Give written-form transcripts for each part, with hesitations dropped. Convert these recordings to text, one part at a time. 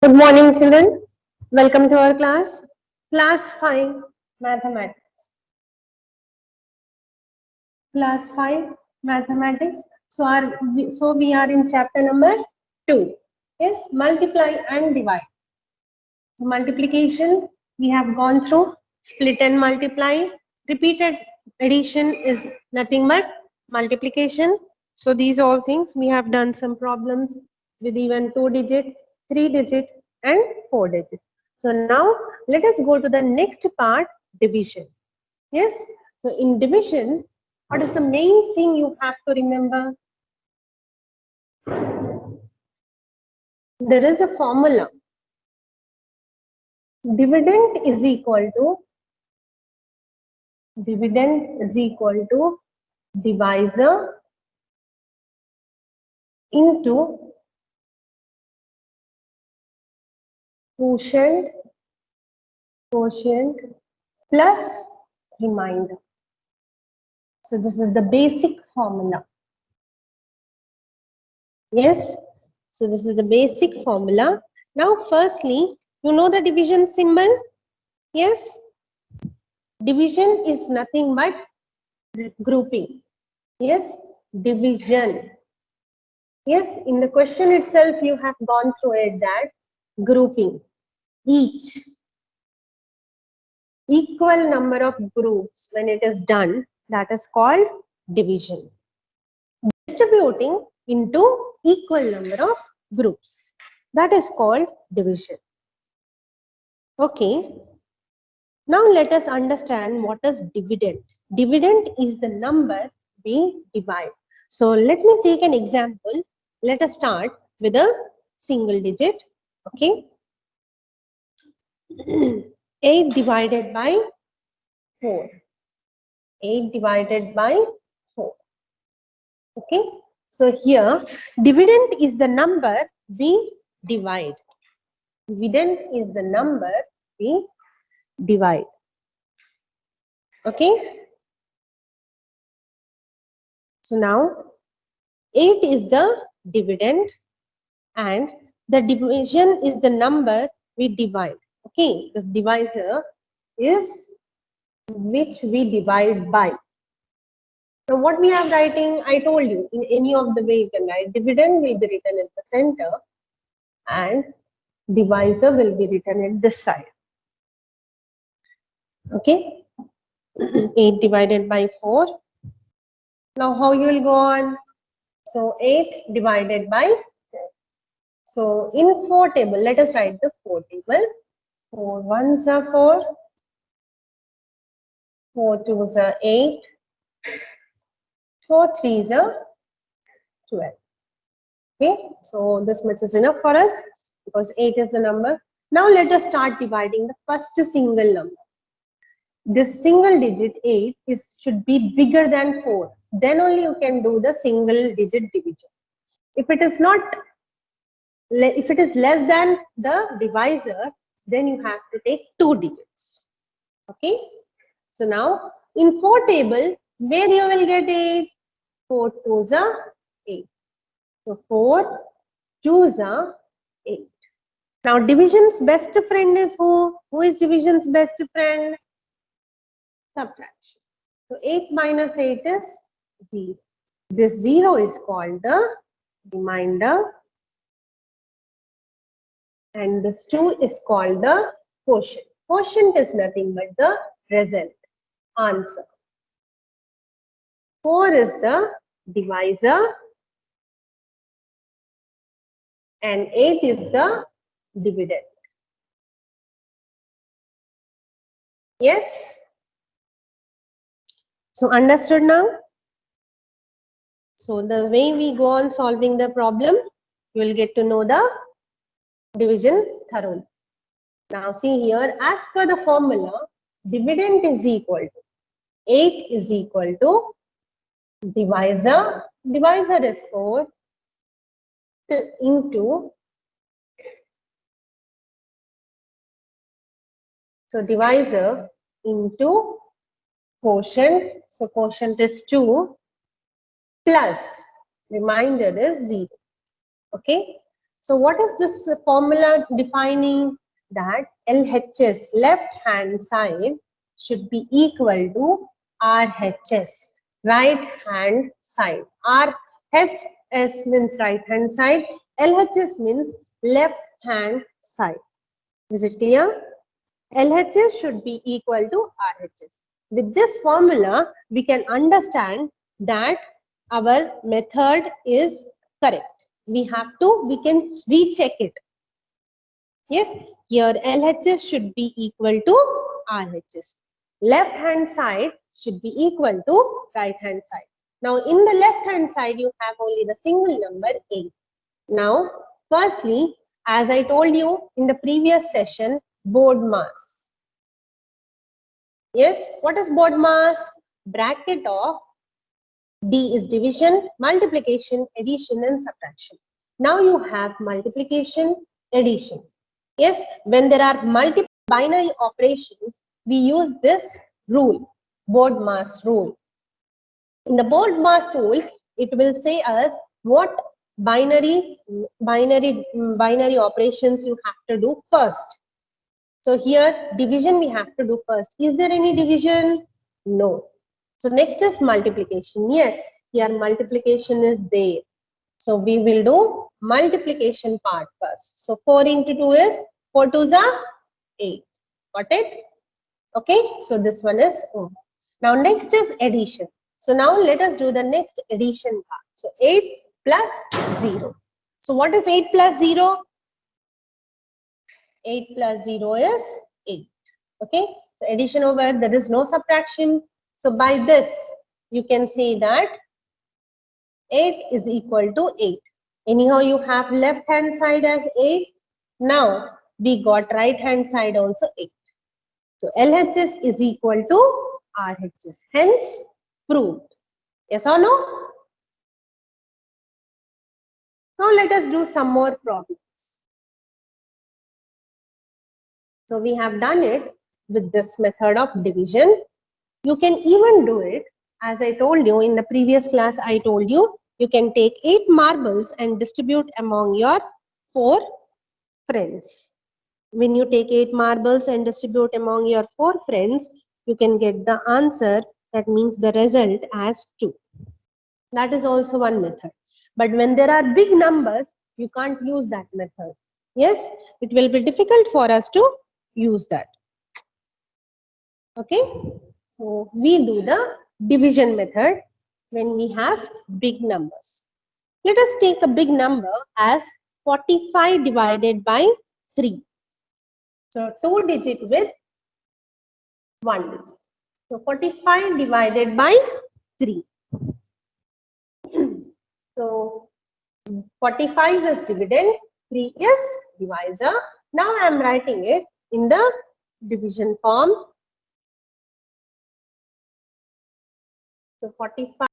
Good morning, children. Welcome to our class. Class 5 Mathematics. Class 5 Mathematics. So we are in chapter number 2. Yes, multiply and divide. Multiplication we have gone through. Split and multiply. Repeated addition is nothing but multiplication. So these all things we have done some problems with even 2-digit, 3-digit and 4-digit. So now let us go to the next part, division. Yes. So in division, what is the main thing you have to remember? There is a formula. Dividend is equal to divisor into quotient plus remainder. So this is the basic formula. Yes. So this is the basic formula. Now firstly, you know the division symbol? Yes. Division is nothing but grouping. Yes. Division. Yes. In the question itself, you have gone through it that grouping. Each equal number of groups when it is done, that is called division. Distributing into equal number of groups, that is called division. Okay, now let us understand what is dividend. Dividend is the number we divide. So let me take an example. Let us start with a single digit. Okay, 8 divided by 4. 8 divided by 4. Okay, so here dividend is the number we divide. Dividend is the number we divide. Okay, so now 8 is the dividend and the division is the number we divide. Okay, the divisor is which we divide by. Now what we are writing, I told you, in any of the way you can write. Dividend will be written at the center and divisor will be written at this side. Okay, 8 divided by 4. Now how you will go on? So 8 divided by 4. So in 4 table, let us write the 4 table. 4 ones are 4, 4 twos are 8, 4 threes are 12. Okay, so this much is enough for us because 8 is the number. Now let us start dividing the first single number. This single digit 8 should be bigger than 4. Then only you can do the single digit division. If it is less than the divisor, then you have to take 2 digits. Okay. So now in 4 table, where you will get 8? 4 twos are 8. So 4 twos are 8. Now division's best friend is who? Who is division's best friend? Subtraction. So 8 minus 8 is 0. This 0 is called the remainder and this 2 is called the quotient. Quotient is nothing but the result, answer. 4 is the divisor and 8 is the dividend. Yes? So understood now? So the way we go on solving the problem, you will get to know the division thoroughly. Now see here, as per the formula, dividend is equal to 8 is equal to divisor is 4 into, so divisor into quotient, so quotient is 2 plus remainder is 0. Okay, So what is this formula defining? That LHS, left hand side, should be equal to RHS, right hand side. RHS means right hand side, LHS means left hand side. Is it clear? LHS should be equal to RHS. With this formula, we can understand that our method is correct. We can recheck it. Yes, here LHS should be equal to RHS. Left hand side should be equal to right hand side. Now, in the left hand side, you have only the single number 8. Now, firstly, as I told you in the previous session, board mass. Yes, what is board mass? Bracket of D is division, multiplication, addition and subtraction. Now you have multiplication, addition. Yes, when there are multiple binary operations, we use this rule, board mass rule. In the board mass rule, it will say us what binary operations you have to do first. So here division we have to do first. Is there any division? No. So next is multiplication. Yes, here multiplication is there. So we will do multiplication part first. So 4 into 2 is 4 2s are 8. Got it? Okay. So this one is O. Now next is addition. So now let us do the next addition part. So 8 plus 0. So what is 8 plus 0? 8 plus 0 is 8. Okay. So addition over, there is no subtraction. So by this, you can say that 8 is equal to 8. Anyhow, you have left hand side as 8. Now, we got right hand side also 8. So LHS is equal to RHS. Hence, proved. Yes or no? Now, let us do some more problems. So, we have done it with this method of division. You can even do it, as I told you in the previous class, I told you, you can take 8 marbles and distribute among your 4 friends. When you take 8 marbles and distribute among your 4 friends, you can get the answer, that means the result as 2. That is also one method. But when there are big numbers, you can't use that method. Yes, it will be difficult for us to use that. Okay, so we do the division method when we have big numbers. Let us take a big number as 45 divided by 3. So 2 digit with 1 digit. So 45 divided by 3. So 45 is dividend, 3 is divisor. Now I am writing it in the division form. So 45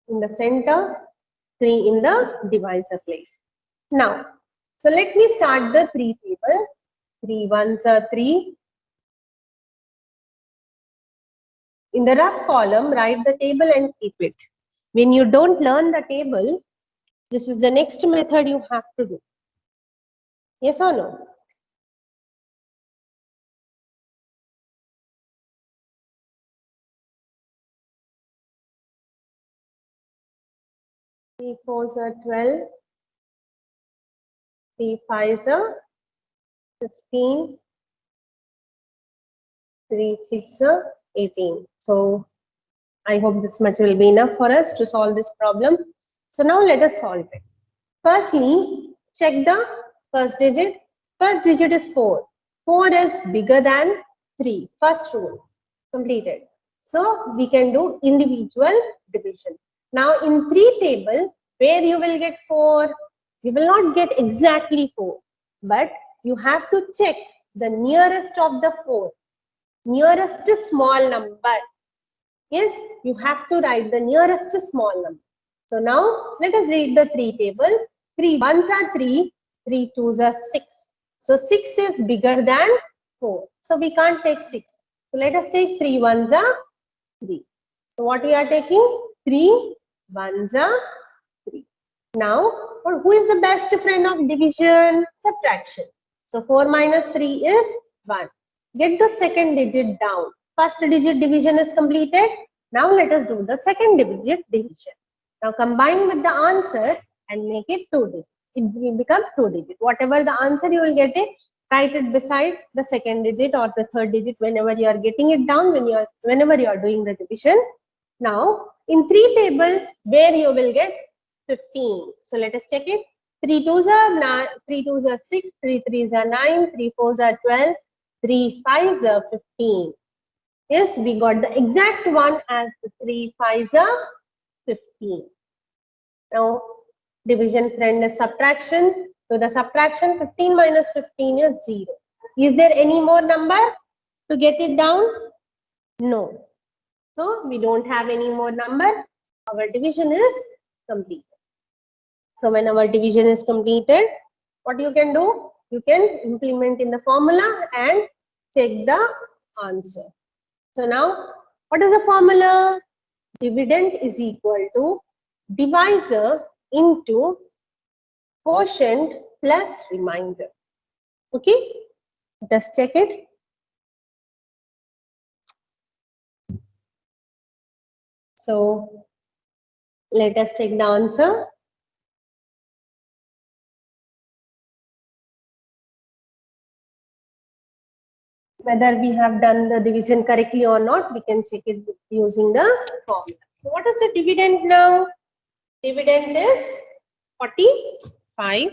in the center, 3 in the divisor place. Now, so let me start the 3 table. 3 ones are 3. In the rough column, write the table and keep it. When you don't learn the table, this is the next method you have to do. Yes or no? Three fours are 12. 3 fives are 15. 3 6 are 18. So I hope this much will be enough for us to solve this problem. So now let us solve it. Firstly, check the first digit. First digit is 4. 4 is bigger than 3. First rule completed. So we can do individual division. Now in 3 table, where you will get 4? You will not get exactly 4. But you have to check the nearest of the 4. Nearest small number. Yes, you have to write the nearest small number. So now let us read the 3 table. 3 ones are 3, 3 twos are 6. So 6 is bigger than 4. So we can't take 6. So let us take 3 ones are 3. So what we are taking? 3 ones are 3. Now, who is the best friend of division? Subtraction. So 4 minus 3 is 1. Get the second digit down. First digit division is completed. Now let us do the second digit division. Now combine with the answer and make it 2 digit. It will become 2 digit. Whatever the answer you will get it, write it beside the second digit or the third digit whenever you are getting it down, whenever you are doing the division. Now in 3 table where you will get 15. So let us check it. 3 2s are 9, 3 2s are 6, 3 3s are 9, 3 4s are 12, 3 5s are 15. Yes, we got the exact one as the 3 5s are 15. Now, division friend is subtraction. So the subtraction 15 minus 15 is 0. Is there any more number to get it down? No. So we don't have any more number. Our division is complete. So when our division is completed, what you can do? You can implement in the formula and check the answer. So now, what is the formula? Dividend is equal to divisor into quotient plus remainder. Okay, just check it. So let us check the answer. Whether we have done the division correctly or not, we can check it using the formula. So what is the dividend now? Dividend is 45.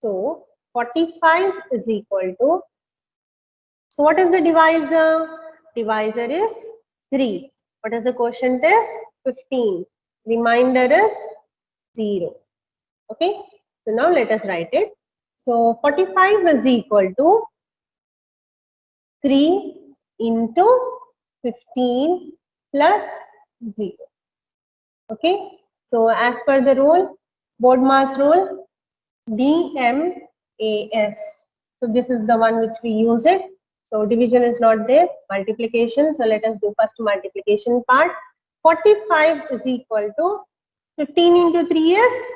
So 45 is equal to, so what is the divisor? Divisor is 3. What is the quotient is? 15. Remainder is 0. Okay. So now let us write it. So 45 is equal to 3 into 15 plus 0. Okay. So as per the rule, BODMAS rule, DMAS. So this is the one which we use it. So division is not there, multiplication. So let us do first multiplication part. 45 is equal to 15 into 3 is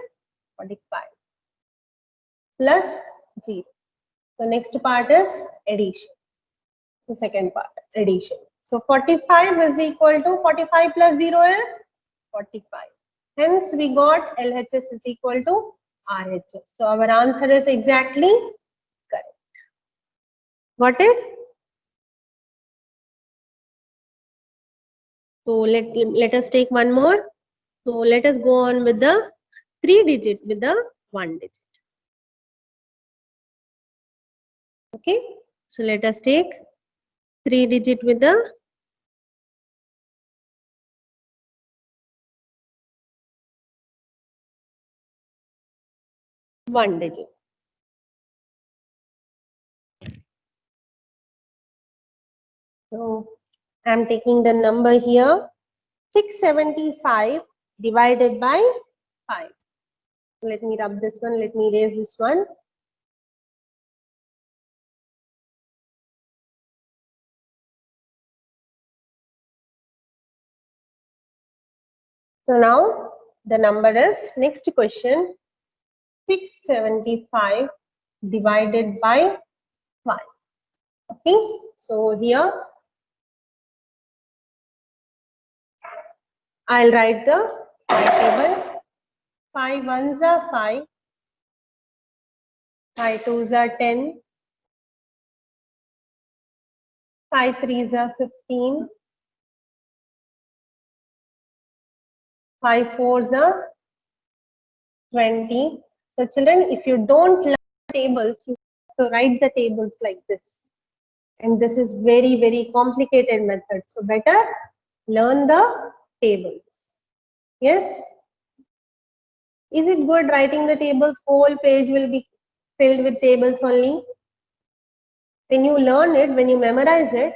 45 plus 0. So next part is addition. The second part, addition. So 45 is equal to 45 plus 0 is 45. Hence we got LHS is equal to RHS. So our answer is exactly correct. Got it? So let us take one more. So let us go on with the 3 digit with the 1 digit. Okay. So let us take 3 digit with the 1 digit. So I am taking the number here, 675 divided by 5. Let me rub this one, let me erase this one. So now the number is, next question, 675 divided by 5. Okay, so here I'll write the table. 5 ones are 5, 5 twos are 10, 5 threes are 15, 5 fours are 20. So children, if you don't learn tables, you have to write the tables like this. And this is very, very complicated method. So better learn the tables. Yes. Is it good writing the tables? Whole page will be filled with tables only. When you learn it, when you memorize it,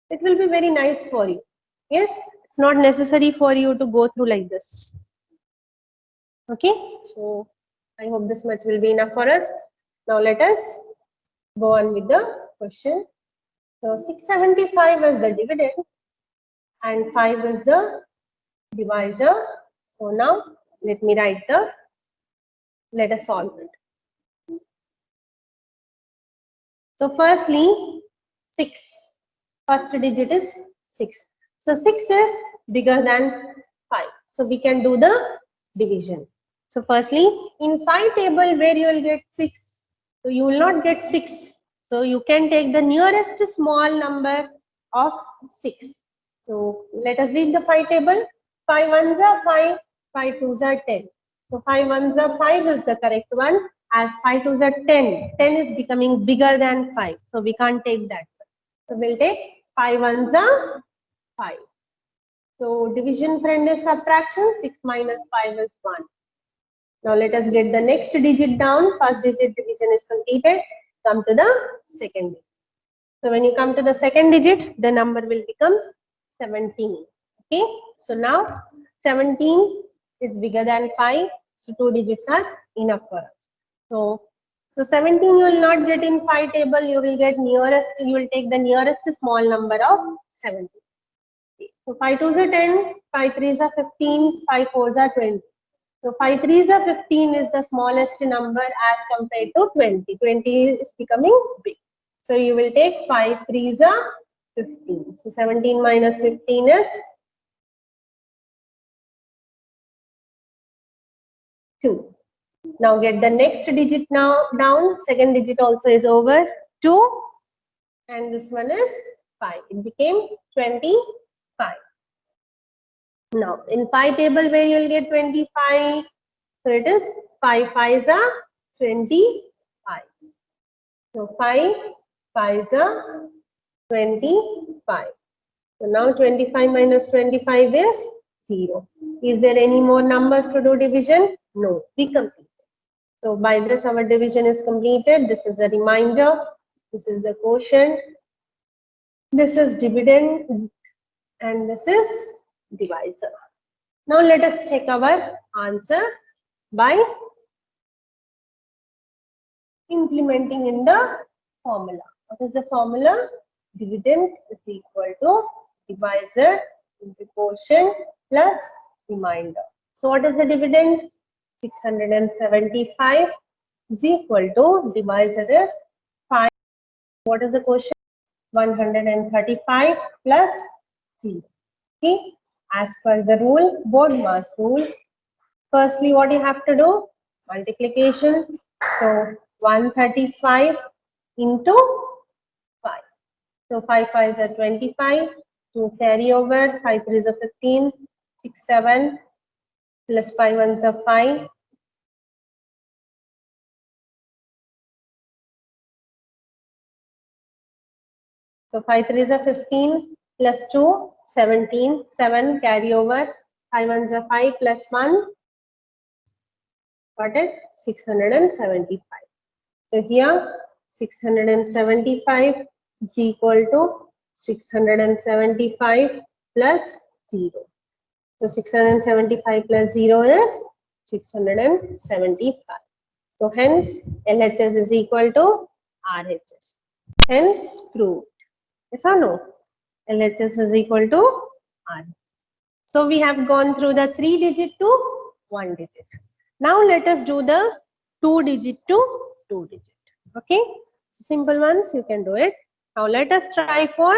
it will be very nice for you. Yes. It's not necessary for you to go through like this. Okay. So I hope this much will be enough for us. Now let us go on with the question. So 675 is the dividend and 5 is the divisor. So now let us solve it. So firstly, 6. First digit is 6. So 6 is bigger than 5. So we can do the division. So firstly, in 5 table where you will get 6. So you will not get 6. So you can take the nearest small number of 6. So let us read the 5 table. 5 ones are 5, 5 twos are 10. So 5 ones are 5 is the correct one. As 5 twos are 10. 10 is becoming bigger than 5. So we can't take that. So we'll take 5 ones are 5. So division friend is subtraction. 6 minus 5 is 1. Now let us get the next digit down. First digit division is completed. Come to the second digit. So when you come to the second digit, the number will become 17. Okay. So now 17 is bigger than 5. So 2 digits are enough for us. So 17 you will not get in 5 table. You will get nearest. You will take the nearest small number of 17. Okay. So 5 twos are 10. 5 threes are 15. 5 fours are 20. So 5 threes are 15 is the smallest number as compared to 20. 20 is becoming big. So you will take 5 threes are 15. So 17 minus 15 is 2. Now get the next digit now down. Second digit also is over. 2. And this one is 5. It became 25. Now in 5 table where you will get 25. So it is 5 fives are 25. So 5 fives are 25. So now 25 minus 25 is 0. Is there any more numbers to do division? No, we completed. So by this our division is completed. This is the remainder. This is the quotient. This is dividend and this is divisor. Now let us check our answer by implementing in the formula. What is the formula? Dividend is equal to divisor into quotient plus remainder. So what is the dividend? 675 is equal to divisor is 5. What is the quotient? 135 plus 0. Okay. As per the rule, board mass rule, firstly what you have to do? Multiplication. So 135 into 5. So 5 5s are 25. 2 carry over. 5 3s are 15. 6 7 plus 5 1s are 5. So 5 3s are 15 plus 2 17. 7 carry over. 5 1s are 5 plus 1. Got it? 675. So here 675 is equal to 675 plus 0. So 675 plus 0 is 675. So hence LHS is equal to RHS. Hence proved. Yes or no? LHS is equal to RHS. So we have gone through the 3 digit to 1 digit. Now let us do the 2 digit to 2 digit. Okay, so simple ones you can do it. Now let us try for,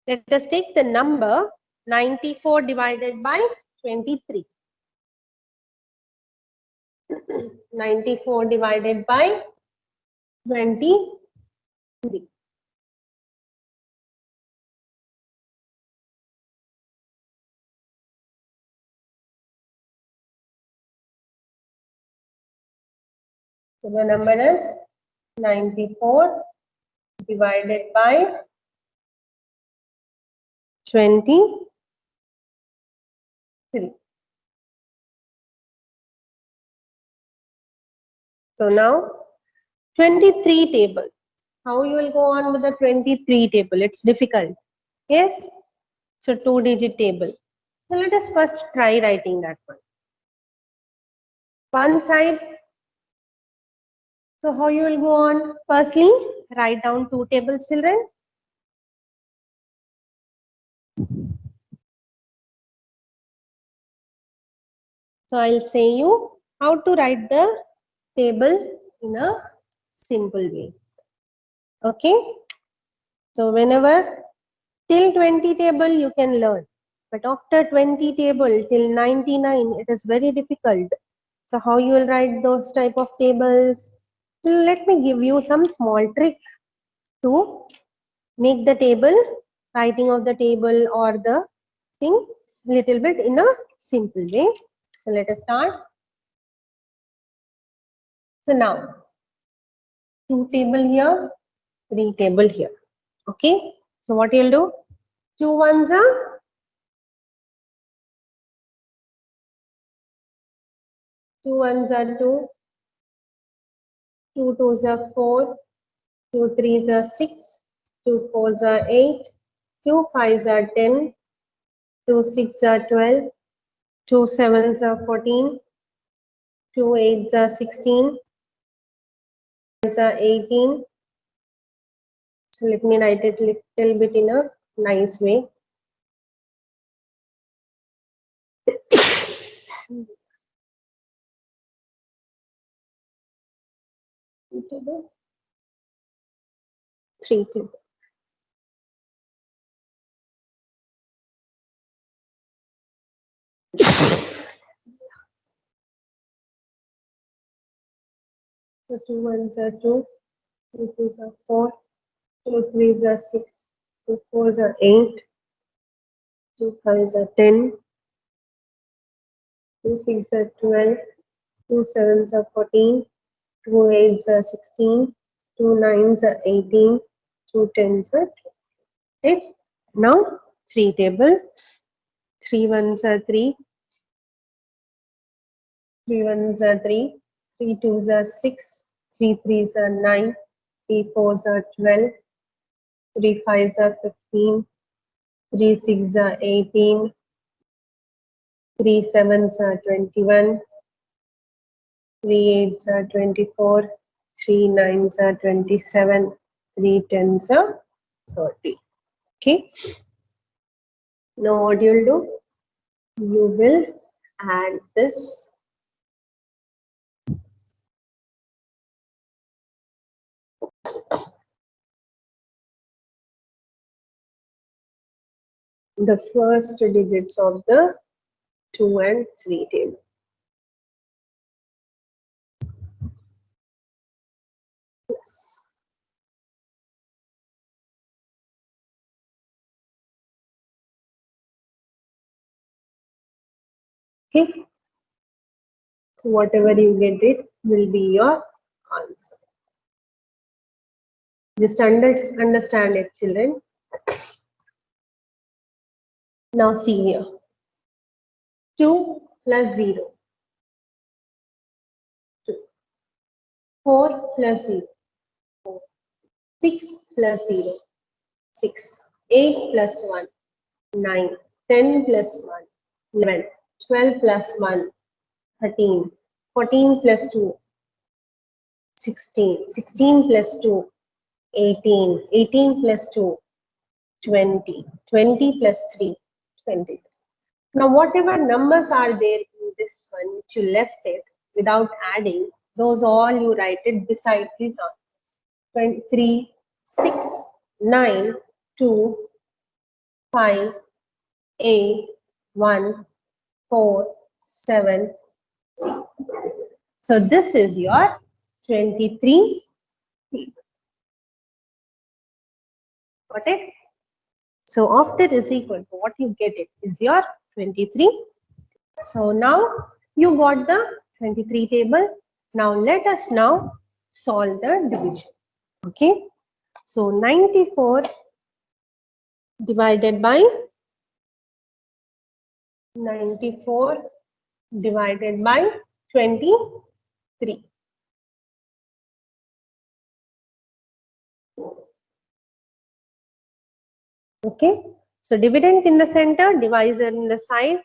let us take the number 94 divided by 23. 94 divided by 23. So the number is 94 divided by 23. So now 23 table. How you will go on with the 23 table? It's difficult. Yes. So 2 digit table. So let us first try writing that one. One side. So how you will go on? Firstly, write down 2 tables, children. So I'll say you how to write the table in a simple way. Okay. So whenever till 20 table you can learn, but after 20 table till 99 it is very difficult. So how you will write those type of tables? So let me give you some small trick to make the table, writing of the table or the thing little bit in a simple way. So let us start. So now 2 table here, 3 table here. Okay. So what you'll do? 2 ones are 2 ones are 2, 2 twos are 4, 2 threes are 6, 2 fours are 8, 2 fives are 10, 2 six are 12, 2 sevens are 14, 2 eights are 16, 2 are 18. So let me write it little bit in a nice way. Three table. So 2 ones are 2, 2 twos are 4, 2 threes are 6, 2 fours are 8, 2 fives are 10, 2 six are 12, 2 sevens are 14, 2 eights are 16, 2 nines are 18, 2 tens are 20. Okay. Now 3 table, 3 ones are 3, 3 ones are 3, 3 twos are 6, 3 threes are 9, 3 fours are 12, 3 fives are 15, 3 six are 18, 3 sevens are 21, 3 eights are 24, 3 nines are 27, 3 tens are 30. Okay. Now what you'll do? You will add this the first digits of the 2 and 3 table. Yes. Okay. So whatever you get it will be your answer. Just understand it, children. Now see here. 2 plus 0. 2. 4 plus 0. 4. 6 plus 0. 6. 8 plus 1. 9. 10 plus 1. 11. 12 plus 1. 13. 14 plus 2. 16. 16 plus 2. 18. 18 plus 2. 20. 20 plus 3. 23. Now, whatever numbers are there in this one, which you left it without adding, those all you write it beside these answers. 23, 6, 9, 2, 5, 8, 1, 4, 7, 3. So this is your 23. Got it? So after is equal to what you get it is your 23. So now you got the 23 table. Now let us now solve the division. Okay. So 94 divided by 94 divided by 23. Okay. So dividend in the center, divisor in the side.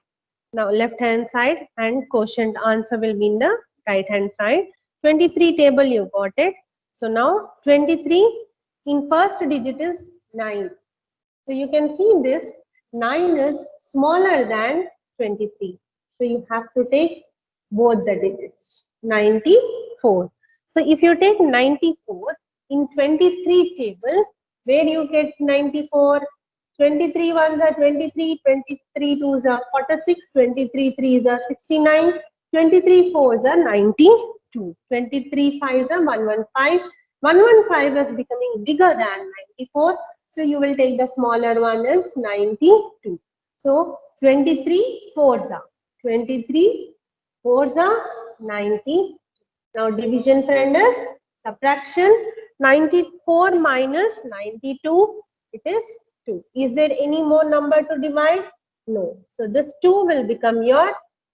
Now left hand side and quotient answer will be in the right hand side. 23 table you got it. So now 23 in first digit is 9. So you can see this 9 is smaller than 23. So you have to take both the digits, 94. So if you take 94 in 23 table, where you get 94? 23 ones are 23, 23 twos are 46, 23 threes are 69, 23 fours are 92, 23 fives are 115. 115 is becoming bigger than 94. So you will take the smaller one is 92. So 23 fours are 23 fours are 90. Now division friend is subtraction. 94 minus 92, it is 2. Is there any more number to divide? No. So this 2 will become your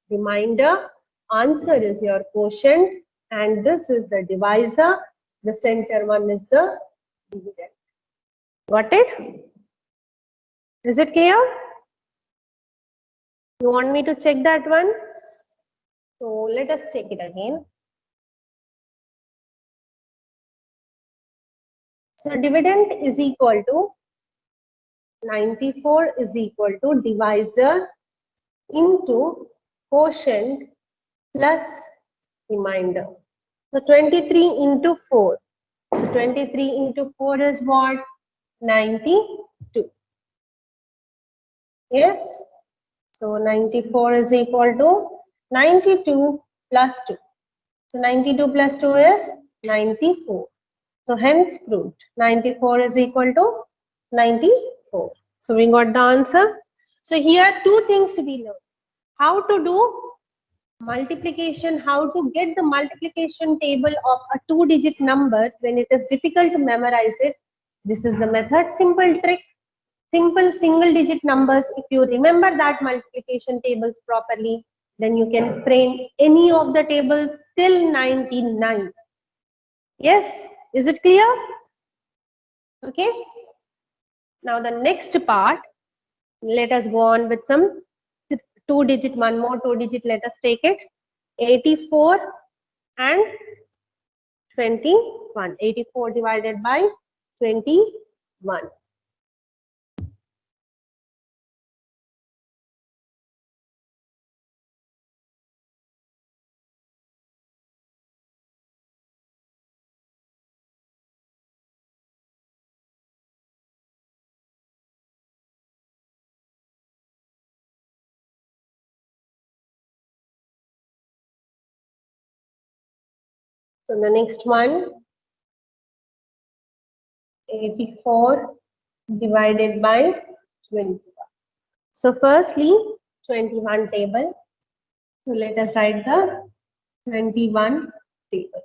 remainder. Answer is your quotient and this is the divisor. The center one is the dividend. Got it? Is it clear? You want me to check that one? So let us check it again. So dividend is equal to 94 is equal to divisor into quotient plus remainder. So 23 into 4. So 23 into 4 is what? 92. Yes. So 94 is equal to 92 plus 2. So 92 plus 2 is 94. So hence proved 94 is equal to 94. So we got the answer. So here two things to be learned. How to do multiplication, how to get the multiplication table of a two-digit number when it is difficult to memorize it. This is the method, simple trick, simple single-digit numbers. If you remember that multiplication tables properly, then you can frame any of the tables till 99. Yes, is it clear? Okay. Now the next part, let us go on with some two-digit, one more two-digit, let us take it. 84 and 21. 84 divided by 21. So the next one, 84 divided by 21. So firstly, 21 table. So let us write the 21 table.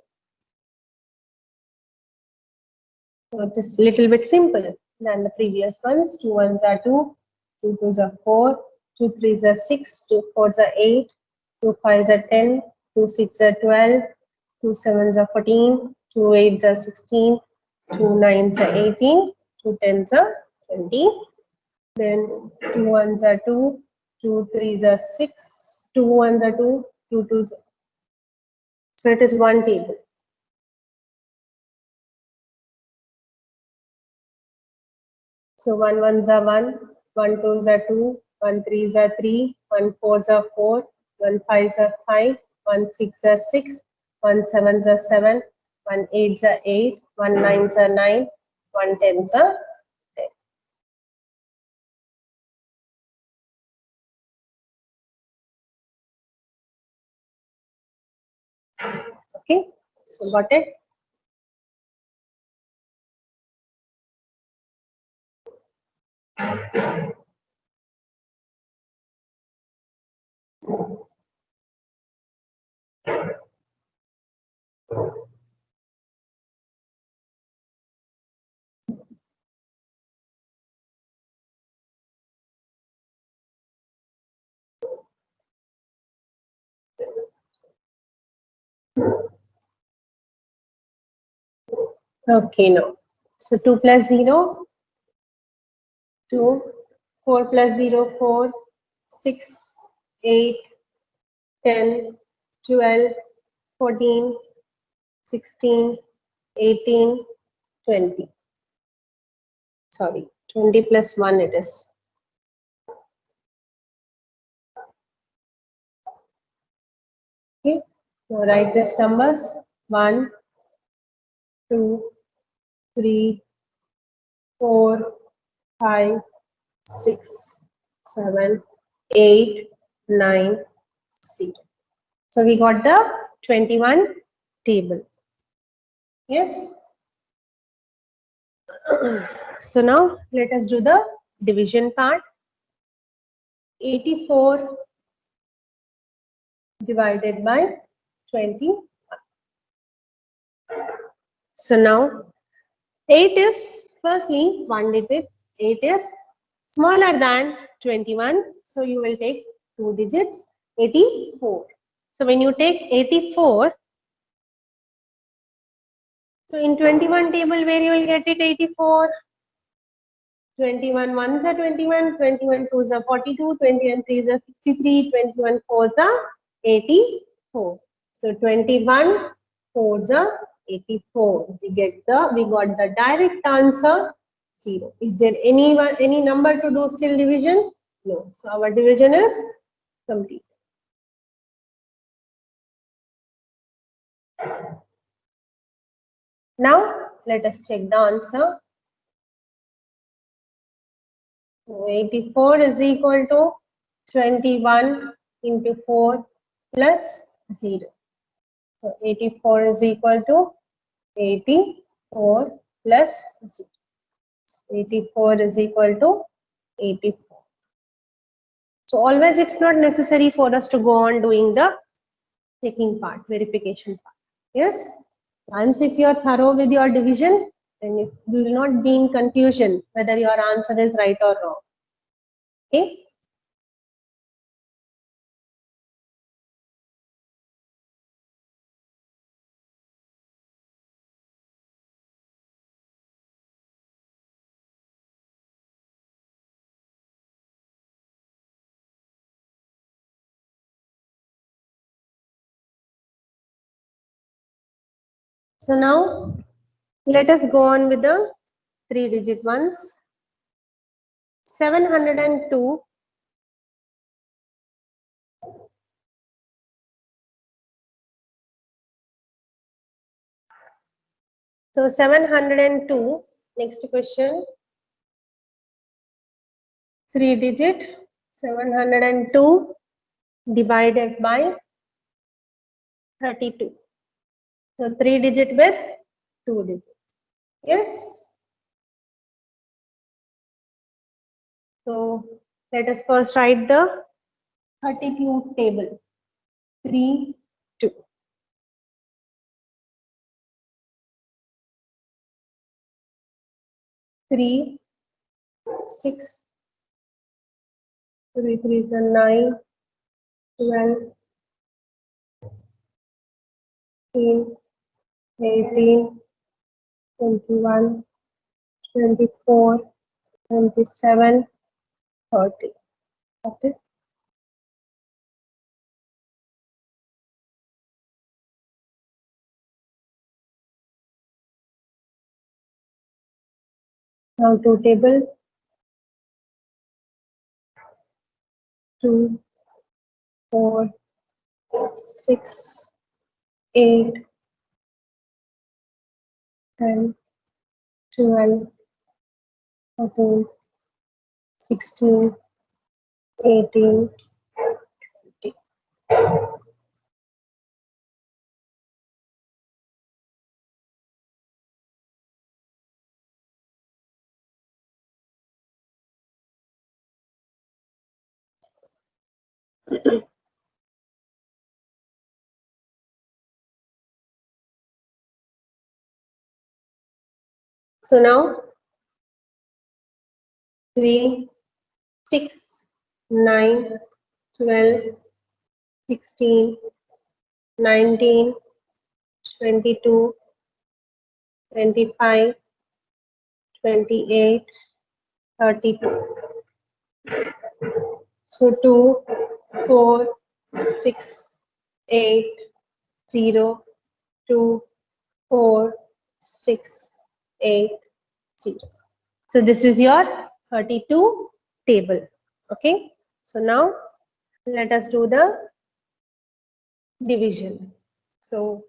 So it is little bit simple than the previous ones. 2 ones are 2, 2 twos are 4, 2 threes are 6, 2 fours are 8, 2 fives are 10, 2 sixes are 12, 2 sevens are 14, 2 eights are 16, 2 nines are 18, 2 tens are 20. Then 2 ones are 2, 2 threes are 6, 2 ones are 2, 2 twos. So it is one table. So 1 ones are 1, 1 twos are 2, 1 threes are 3, 1 fours are 4, 1 fives are 5, 1 six are 6, 1 sevens are 7, 1 eights are 8, 1 nines are 9, 1 tens are 10. Okay, so got it? Okay, now. So 2 plus 0, 2, 4 plus 0, 4, 6, 8, 10, 12, 14, 16, 18, 20. Sorry, 20 plus 1 it is. Okay. Now write these numbers 1, 2, 3, 4, 5, 6, 7, 8, 9, 0. So we got the 21 table. Yes. So now let us do the division part. 84 divided by 20. So now 8 is firstly one digit. 8 is smaller than 21. So you will take two digits, 84. So when you take 84, so in 21 table where you will get it 84? 21 ones are 21, 21 twos are 42, 21 threes are 63, 21 fours are 84. So 21 fours are 84. We got the direct answer 0. Is there any number to do still division? No. So our division is complete. Now let us check the answer. So 84 is equal to 21 into 4 plus 0. So 84 is equal to 84 plus 0. 84 is equal to 84. So always it's not necessary for us to go on doing the checking part, verification part. Yes. Once if you are thorough with your division, then you will not be in confusion whether your answer is right or wrong. Okay. So now let us go on with the 3-digit ones. 702 . So 702, next question, 3-digit, 702 divided by 32. So 3-digit with 2-digit. Yes. So let us first write the 32 table. 3, 2. 3, 6, 3, 3 is 9, 12, 15, 18, 21, 24, 27, 30. Okay. Now two table. 2, 4, 6, 8, 10, 12, 14, 16, 18, 20. So now 3, 6, 9, 12, 16, 19, 22, 25, 28, 32. So 2, 4, 6, 8, 0, 2, 4, 6, 8, 0. So this is your 32 table. Okay. So now let us do the division. So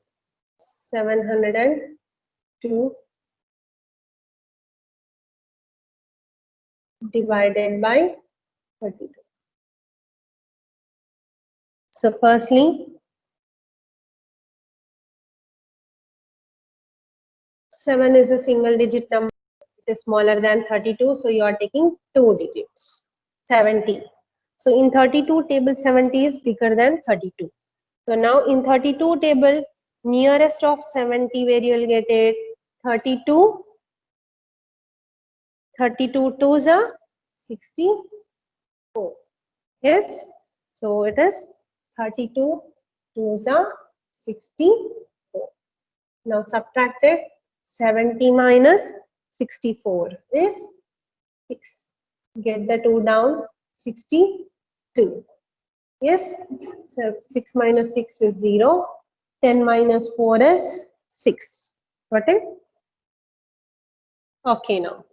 702 divided by 32. So firstly, 7 is a single digit number. It is smaller than 32. So you are taking 2 digits. 70. So in 32 table, 70 is bigger than 32. So now in 32 table, nearest of 70 where you will get it 32. 32 twos are 64. Yes. So it is 32 twos are 64. Now subtract it. 70 minus 64 is 6. Get the 2 down. 62. Yes. So 6 minus 6 is 0. 10 minus 4 is 6. Got it? Okay, now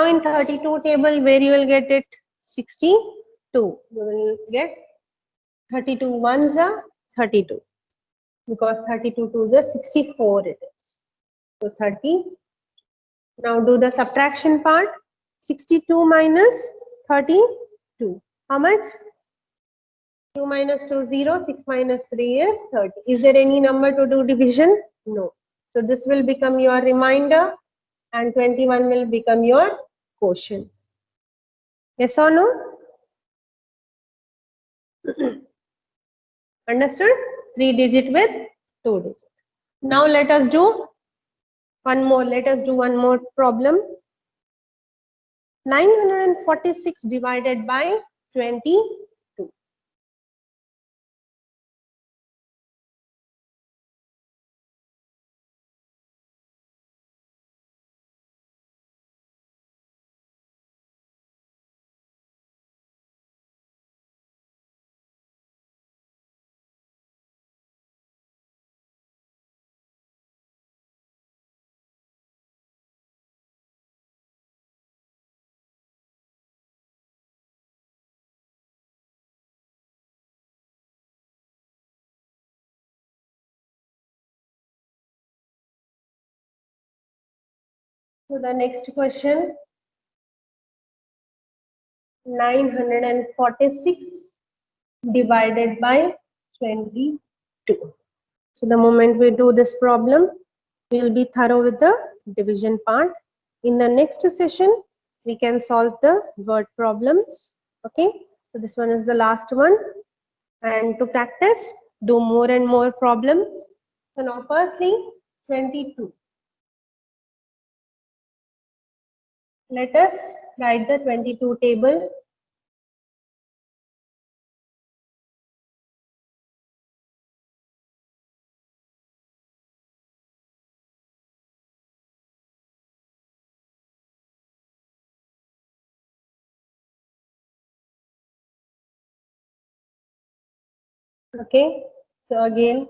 in 32 table, where you will get it? 62. You will get 32 ones are 32, because 32 twos are 64 it is. So 30. Now do the subtraction part. 62 minus 32. How much? 2 minus 2 is 0. 6 minus 3 is 30. Is there any number to do division? No. So this will become your remainder and 21 will become your quotient. Yes or no? Understood? 3 digit with 2 digit. Now let us do one more. Let us do one more problem. 946 divided by 22. So the next question, 946 divided by 22. So the moment we do this problem, we will be thorough with the division part. In the next session, we can solve the word problems. Okay, so this one is the last one. And to practice, do more and more problems. So now firstly, 22. Let us write the 22 table. Okay, so again,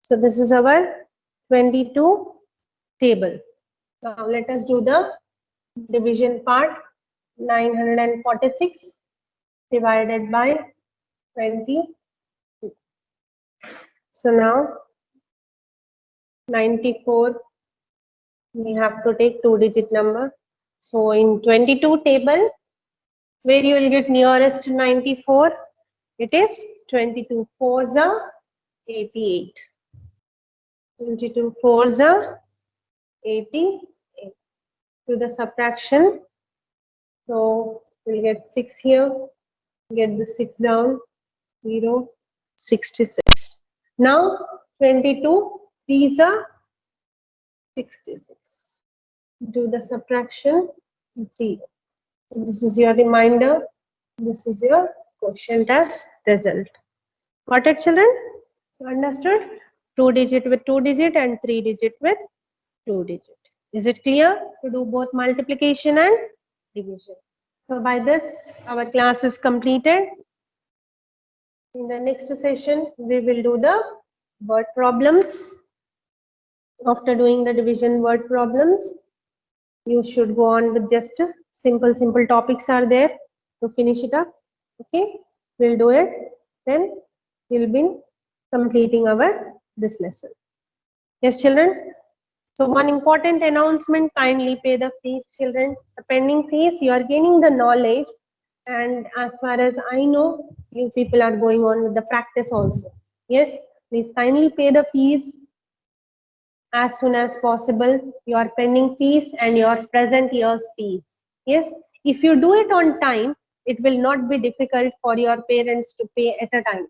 so this is our 22 table. Now let us do the division part. 946 divided by 22. So now 94, we have to take 2-digit number. So in 22 table, where you will get nearest to 94, it is 22 fours are 88. 22 fours are 88. do the subtraction. So we'll get 6 here, get the 6 down, 0, 66. Now 22 threes are 66. Do the subtraction, 0. So this is your reminder. This is your question test result. Got it, children? So understood? 2 digit with 2 digit and 3 digit with 2 digit. Is it clear to do both multiplication and division? So by this, our class is completed. In the next session, we will do the word problems. After doing the division word problems, you should go on with just simple topics are there to finish it up. Okay, we'll do it. Then we'll be completing our this lesson. Yes, children. So one important announcement, kindly pay the fees, children. The pending fees, you are gaining the knowledge, and as far as I know, you people are going on with the practice also. Yes, please kindly pay the fees as soon as possible, your pending fees and your present year's fees. Yes, if you do it on time, it will not be difficult for your parents to pay at a time.